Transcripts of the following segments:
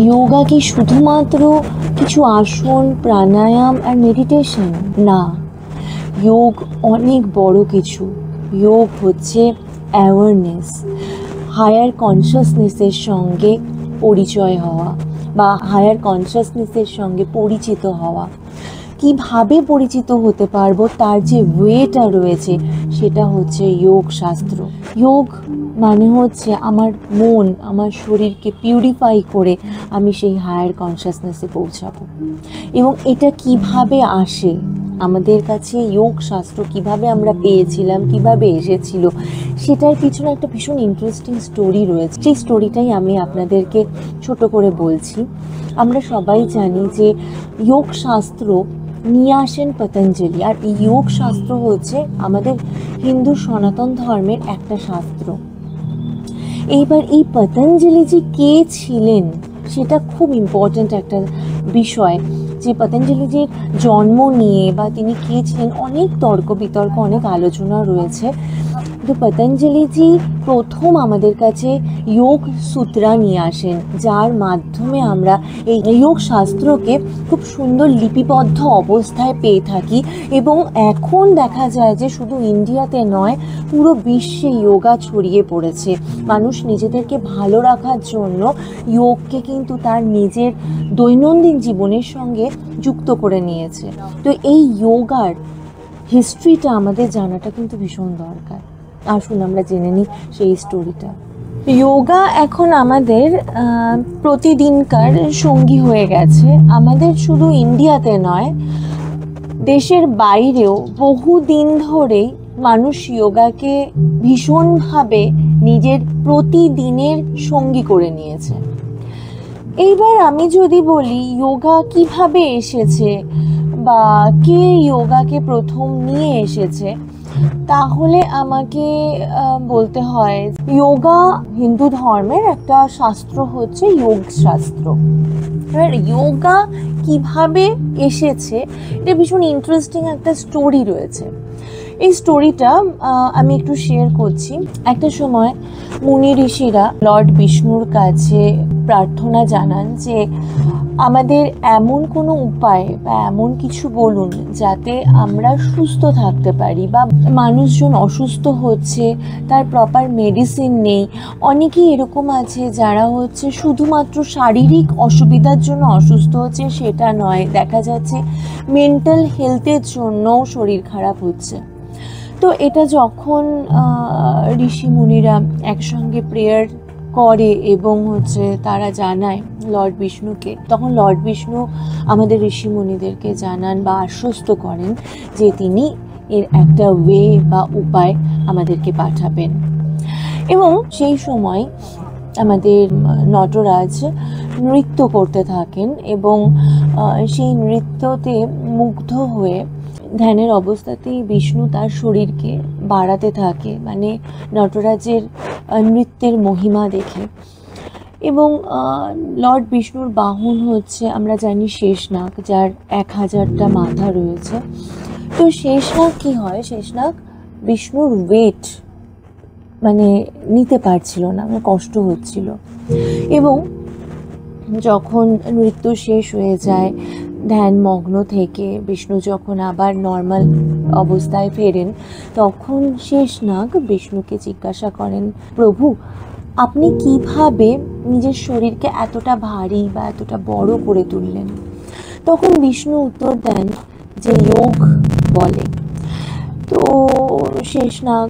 যোগা কি শুধুমাত্র কিছু আসন, প্রাণায়াম আর মেডিটেশন? না, যোগ অনেক বড় কিছু। যোগ হচ্ছে অ্যাওয়ারনেস, হায়ার কনসিয়াসনেসের সঙ্গে পরিচয় হওয়া বা হায়ার কনসিয়াসনেসের সঙ্গে পরিচিত হওয়া। কিভাবে পরিচিত হতে পারবো তার যে ওয়েটা রয়েছে সেটা হচ্ছে যোগ শাস্ত্র। যোগ মানে হচ্ছে আমার মন, আমার শরীরকে পিউরিফাই করে আমি সেই হায়ার কনসিয়াসনেসে পৌঁছাবো। এবং এটা কিভাবে আসে আমাদের কাছে, যোগ শাস্ত্র কিভাবে আমরা পেয়েছিলাম, কিভাবে এসেছিল, সেটার পিছনে একটা ভীষণ ইন্টারেস্টিং স্টোরি রয়েছে। সেই স্টোরিটাই আমি আপনাদেরকে ছোট করে বলছি। আমরা সবাই জানি যে যোগ শাস্ত্র নিয়ে আসেন পতঞ্জলি, আর এই যোগ শাস্ত্র হচ্ছে আমাদের হিন্দু সনাতন ধর্মের একটা শাস্ত্র। এইবার এই পতঞ্জলিজি কে ছিলেন সেটা খুব ইম্পর্ট্যান্ট একটা বিষয়। যে পতঞ্জলিজির জন্ম নিয়ে বা তিনি কে ছিলেন অনেক তর্ক বিতর্ক, অনেক আলোচনা রয়েছে। তো পতঞ্জলিজি প্রথম আমাদের কাছে যোগ সূত্রা নিয়ে আসেন, যার মাধ্যমে আমরা এই যোগ শাস্ত্রকে খুব সুন্দর লিপিবদ্ধ অবস্থায় পেয়ে থাকি। এবং এখন দেখা যায় যে শুধু ইন্ডিয়াতে নয়, পুরো বিশ্বে যোগা ছড়িয়ে পড়েছে। মানুষ নিজেদেরকে ভালো রাখার জন্য যোগকে কিন্তু তার নিজের দৈনন্দিন জীবনের সঙ্গে যুক্ত করে নিয়েছে। তো এই যোগার হিস্ট্রিটা আমাদের জানাটা কিন্তু ভীষণ দরকার। আসুন আমরা জেনে নিই সেই স্টোরিটা। যোগা এখন আমাদের প্রতিদিনকার সঙ্গী হয়ে গেছে। আমাদের শুধু ইন্ডিয়াতে নয়, দেশের বাইরেও বহুদিন ধরেই মানুষ যোগাকে ভীষণভাবে নিজের প্রতিদিনের সঙ্গী করে নিয়েছে। এইবার আমি যদি বলি যোগা কিভাবে এসেছে বা কে যোগাকে প্রথম নিয়ে এসেছে, তাহলে আমাকে বলতে হয় যোগা হিন্দু ধর্মের একটা শাস্ত্র হচ্ছে যোগ শাস্ত্র। এবার যোগা কিভাবে এসেছে এটা ভীষণ ইন্টারেস্টিং একটা স্টোরি রয়েছে। এই স্টোরিটা আমি একটু শেয়ার করছি। একটা সময় মুনি ঋষিরা লর্ড বিষ্ণুর কাছে প্রার্থনা জানান যে আমাদের এমন কোনো উপায় বা এমন কিছু বলুন যাতে আমরা সুস্থ থাকতে পারি, বা মানুষজন অসুস্থ হচ্ছে, তার প্রপার মেডিসিন নেই। অনেকেই এরকম আছে যারা হচ্ছে শুধুমাত্র শারীরিক অসুবিধার জন্য অসুস্থ হচ্ছে, সেটা নয়, দেখা যাচ্ছে মেন্টাল হেলথের জন্যও শরীর খারাপ হচ্ছে। তো এটা যখন ঋষি মুনিরা একসঙ্গে প্রেয়ার করে এবং হচ্ছে তারা জানায় লর্ড বিষ্ণুকে, তখন লর্ড বিষ্ণু আমাদের ঋষি মুনিদেরকে জানান বা আশ্বস্ত করেন যে তিনি এর একটা ওয়ে বা উপায় আমাদেরকে পাঠাবেন। এবং সেই সময় আমাদের নটরাজ নৃত্য করতে থাকেন এবং সেই নৃত্যতে মুগ্ধ হয়ে ধ্যানের অবস্থাতেই বিষ্ণু তার শরীরকে বাড়াতে থাকে, মানে নটরাজের নৃত্যের মহিমা দেখে। এবং লর্ড বিষ্ণুর বাহন হচ্ছে আমরা জানি শেষনাগ, যার 1000টা মাথা রয়েছে। তো শেষনাগ কি হয়, শেষনাগ বিষ্ণুর ওয়েট মানে নিতে পারছিল না, মানে কষ্ট হচ্ছিল। এবং যখন নৃত্য শেষ হয়ে যায়, ধ্যানমগ্ন থেকে বিষ্ণু যখন আবার নর্মাল অবস্থায় ফেরেন, তখন শেষনাগ বিষ্ণুকে জিজ্ঞাসা করেন, প্রভু আপনি কিভাবে নিজের শরীরকে এতটা ভারী বা এতটা বড় করে তুললেন? তখন বিষ্ণু উত্তর দেন যে যোগ বলে। তো শেষনাগ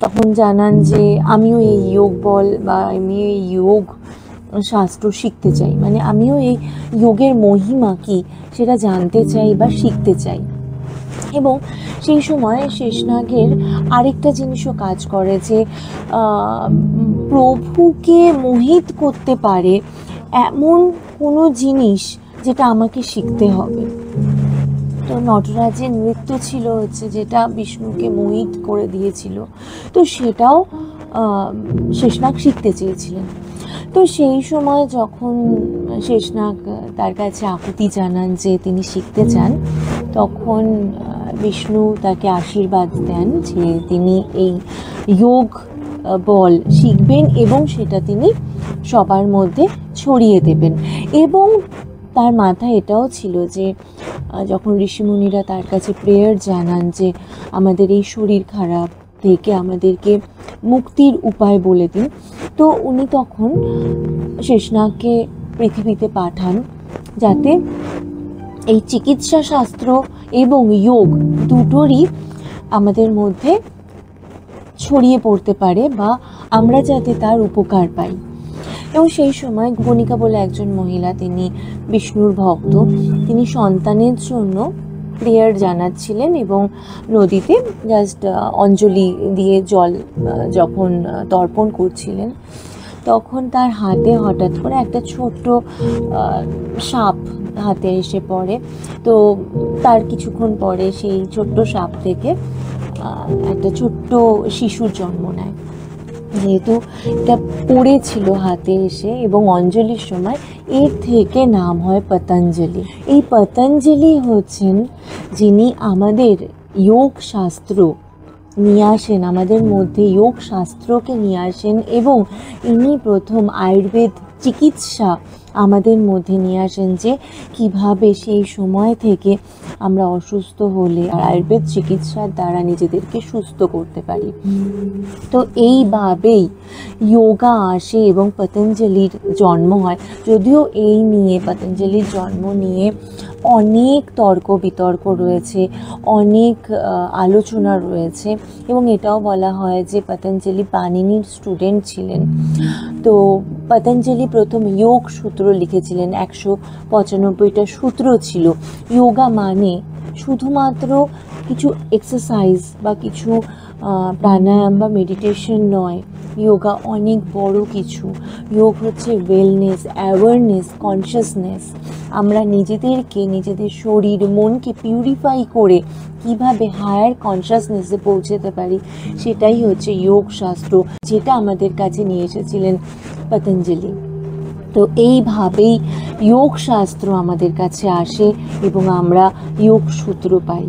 তখন জানান যে আমিও এই যোগ বল বা আমি এই যোগ শাস্ত্র শিখতে চাই, মানে আমিও এই যোগের মহিমা কি সেটা জানতে চাই বা শিখতে চাই। এবং সেই সময় শেষনাগের আরেকটা জিনিসও কাজ করে যে প্রভুকে মোহিত করতে পারে এমন কোনো জিনিস যেটা আমাকে শিখতে হবে। তো নটরাজের নৃত্য ছিল হচ্ছে যেটা বিষ্ণুকে মোহিত করে দিয়েছিল, তো সেটাও শেষনাগ শিখতে চেয়েছিলেন। তো সেই সময় যখন শেষনাগ তার কাছে আকুতি জানান যে তিনি শিখতে চান, তখন বিষ্ণু তাকে আশীর্বাদ দেন যে তিনি এই যোগ বল শিখবেন এবং সেটা তিনি সবার মধ্যে ছড়িয়ে দেবেন। এবং তার মাথায় এটাও ছিল যে যখন ঋষিমুনিরা তার কাছে প্রেয়ার জানান যে আমাদের এই শরীর খারাপ থেকে আমাদেরকে মুক্তির উপায় বলে দিন, তো উনি তখন শেষনাগকে পৃথিবীতে পাঠান যাতে এই চিকিৎসা শাস্ত্র এবং যোগ দুটোরই আমাদের মধ্যে ছড়িয়ে পড়তে পারে বা আমরা যাতে তার উপকার পাই। এবং সেই সময় গণিকা বলে একজন মহিলা, তিনি বিষ্ণুর ভক্ত, তিনি সন্তানের জন্য প্রেয়ার জানাচ্ছিলেন এবং নদীতে জাস্ট অঞ্জলি দিয়ে জল যখন তর্পণ করছিলেন, তখন তার হাতে হঠাৎ করে একটা ছোট্ট সাপ হাতে এসে পড়ে। তো তার কিছুক্ষণ পরে সেই ছোট্ট সাপ থেকে একটা ছোট্ট শিশুর জন্ম নেয়। যেহেতু এটা পড়েছিল হাতে এসে এবং অঞ্জলির সময়, এর থেকে নাম হয় পতঞ্জলি। এই পতঞ্জলি হচ্ছেন যিনি আমাদের যোগ শাস্ত্র নিয়ে আসেন, আমাদের মধ্যে যোগ শাস্ত্রকে নিয়ে আসেন এবং ইনি প্রথম আয়ুর্বেদ চিকিৎসা আমাদের মধ্যে নিয়ে আসেন, যে কিভাবে সেই সময় থেকে আমরা অসুস্থ হলে আয়ুর্বেদ চিকিৎসার দ্বারা নিজেদেরকে সুস্থ করতে পারি। তো এইভাবেই যোগা আসে এবং পতঞ্জলির জন্ম হয়। যদিও এই নিয়ে, পতঞ্জলির জন্ম নিয়ে অনেক তর্ক বিতর্ক রয়েছে, অনেক আলোচনা রয়েছে এবং এটাও বলা হয় যে পতঞ্জলি পাণিনির স্টুডেন্ট ছিলেন। তো পতঞ্জলি প্রথম যোগ সূত্র লিখেছিলেন, 195টা সূত্র ছিল। যোগা মানে শুধুমাত্র কিছু এক্সারসাইজ বা কিছু প্রাণায়াম বা মেডিটেশন নয়, যোগা অনেক বড় কিছু। যোগ হচ্ছে ওয়েলনেস, অ্যাওয়ারনেস, কনসিয়াসনেস। আমরা নিজেদেরকে, নিজেদের শরীর মনকে পিউরিফাই করে কিভাবে হায়ার কনসিয়াসনেসে পৌঁছতে পারি, সেটাই হচ্ছে যোগ শাস্ত্র, যেটা আমাদের কাছে নিয়ে এসেছিলেন পতঞ্জলি। তো এইভাবেই যোগ শাস্ত্র আমাদের কাছে আসে এবং আমরা যোগ সূত্র পাই।